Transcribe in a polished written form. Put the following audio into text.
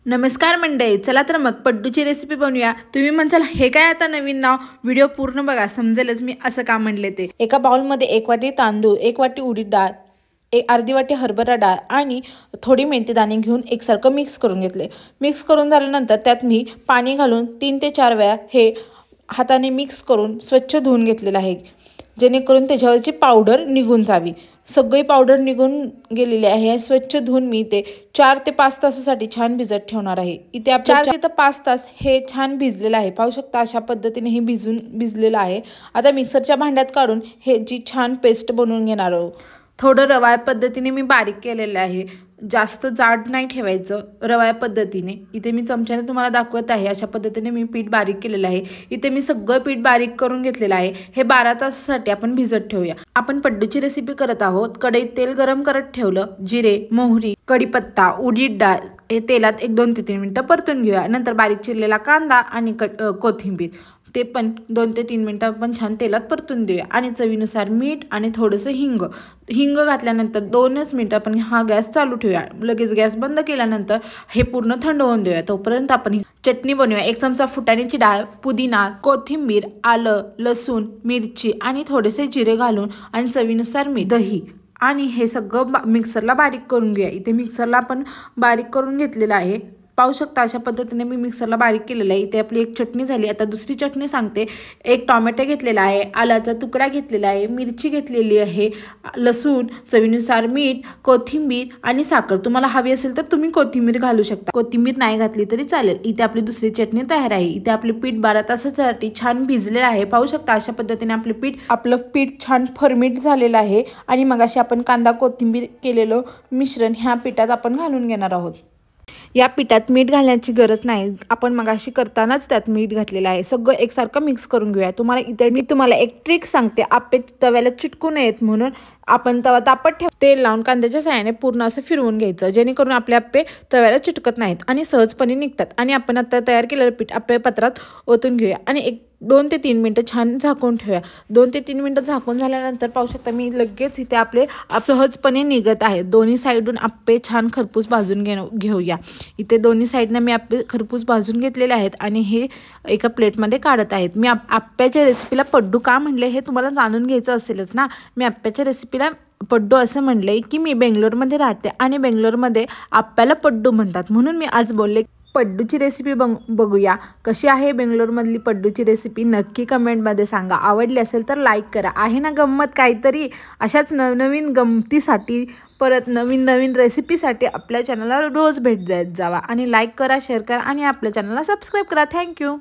नमस्कार मंडळी, चला तर मग पड्डूची रेसिपी बनवूया। तुम्ही म्हणसाल हे काय आता नवीन नाव, व्हिडिओ पूर्ण बघा समजेलच मी असं का म्हणले ते। एका बाउलमध्ये 1 वाटी तांदूळ, 1 वाटी उडीद डाळ, अर्धी वाटी हरभरा डाळ आणि थोडी मेथी दाणे घेऊन एकसारखं मिक्स करून घेतले। मिक्स करून झाल्यानंतर त्यात मी पाणी घालून 3 ते 4 वेळा हे हाताने मिक्स करून स्वच्छ धुवून घेतलेलं आहे, जेणेकरून त्याच्यावरची पावडर निघून जावी। सगळी पावडर निघून गेलेली आहे। स्वच्छ धुवून मी ते 4 ते 5 तासासाठी छान भिजत ठेवणार आहे। इथे आपण 4 ते 5 तास हे छान भिजलेलं आहे। पाहू शकता अशा पद्धतीने हे भिजलेलं आहे। आता मिक्सरच्या भांड्यात काढून हे जी छान पेस्ट बनवून घेणार आहोत। थोडं रवाळ पद्धतीने मी बारीक केलेलं आहे, जास्त जाड नाही ठेवायचं, रवाळ पद्धतीने। इथे मी चमच्याने तुम्हाला दाखवत आहे, अशा पद्धतीने मी पीठ बारीक केलेलं आहे। इथे मी सगळं पीठ बारीक करून घेतलेलं आहे। हे 12 तासासाठी आपण भिजत ठेवूया। आपण पड्डूची रेसिपी करत आहोत। कढईत तेल गरम करत ठेवलं, जिरे, मोहरी, कढीपत्ता, उडीद डाळ हे तेलात 1-2 ते 3 मिनिटं परतून घेऊया। नंतर बारीक चिरलेला कांदा आणि कोथिंबीर ते पण 2 ते 3 मिनिटं आपण छान तेलात परतून देऊया आणि चवीनुसार मीठ आणि थोडंसं हिंग घातल्यानंतर 2च मिनिटं आपण हा गॅस चालू ठेवूया। लगेच गॅस बंद केल्यानंतर हे पूर्ण थंड होऊन देऊया। तोपर्यंत आपण चटणी बनवूया। 1 चमचा फुटाण्याची डाळ, पुदिना, कोथिंबीर, आलं, लसूण, मिरची आणि थोडेसे जिरे घालून आणि चवीनुसार मीठ, दही आणि हे सगळं मिक्सरला बारीक करून घेऊया। इथे मिक्सरला आपण बारीक करून घेतलेलं आहे। पाहू शकता अशा पद्धतीने मी मिक्सरला बारीक केलेलं आहे। इथे आपली एक चटणी झाली। आता दुसरी चटणी सांगते। 1 टोमॅटो घेतलेला आहे, आल्याचा तुकडा घेतलेला आहे, मिरची घेतलेली आहे, लसूण, चवीनुसार मीठ, कोथिंबीर आणि साखर। तुम्हाला हवी असेल तर तुम्ही कोथिंबीर घालू शकता, कोथिंबीर नाही घातली तरी चालेल। इथे आपली दुसरी चटणी तयार आहे। इथे आपले पीठ 12 तासासाठी छान भिजलेलं आहे। पाहू शकता अशा पद्धतीने आपलं पीठ छान फर्मेंट झालेलं आहे आणि मग अशी आपण कांदा कोथिंबीर केलेलं मिश्रण ह्या पिठात आपण घालून घेणार आहोत। या पिठात मीठ घालण्याची गरज नाही, आपण मगाशी करतानाच त्यात मीठ घातलेलं आहे। सगळं एकसारखं मिक्स करून घेऊया। मी तुम्हाला एक ट्रिक सांगते, आप्पे तव्याला चिटकू नयेत म्हणून आपण तवा तापत ठेव, तेल लावून कांद्याच्या साहाय्याने पूर्ण असं फिरवून घ्यायचं, जेणेकरून आपले आप्पे तव्याला चिटकत नाहीत आणि सहजपणे निघतात। आणि आपण आता तयार केलेलं पीठ आप्पे पात्रात ओतून घेऊया आणि 2 ते 3 मिनिटं छान झाकून ठेवूया। 2 ते 3 मिनिटं झाकून झाल्यानंतर पाहू शकता मी लगेच इथे आपले सहजपणे निघत आहे। दोन्ही साईडून आप्पे छान खरपूस भाजून घेऊया। इथे दोन्ही साईडने मी आप्पे खरपूस भाजून घेतलेले आहेत आणि हे एका प्लेटमध्ये काढत आहेत। मी आप्प्याच्या रेसिपीला पड्डू का म्हणले हे तुम्हाला जाणून घ्यायचं असेलच ना। मी आप्प्याच्या रेसिपीला पड्डू असं म्हणले की मी बेंगलोरमध्ये राहते आणि बेंगलोरमध्ये आप्प्याला पड्डू म्हणतात, म्हणून मी आज बोलले पड्डूची रेसिपी बघूया। कशी आहे बेंगलोरमधली पड्डूची रेसिपी नक्की कमेंटमध्ये सांगा। आवडली असेल तर लाईक करा। आहे ना गंमत काहीतरी? अशाच नवनवीन गमतीसाठी परत नवीन रेसिपीसाठी आपल्या चॅनलला रोज भेट देत जावा आणि लाईक करा, शेअर करा आणि आपल्या चॅनलला सबस्क्राईब करा। थँक्यू।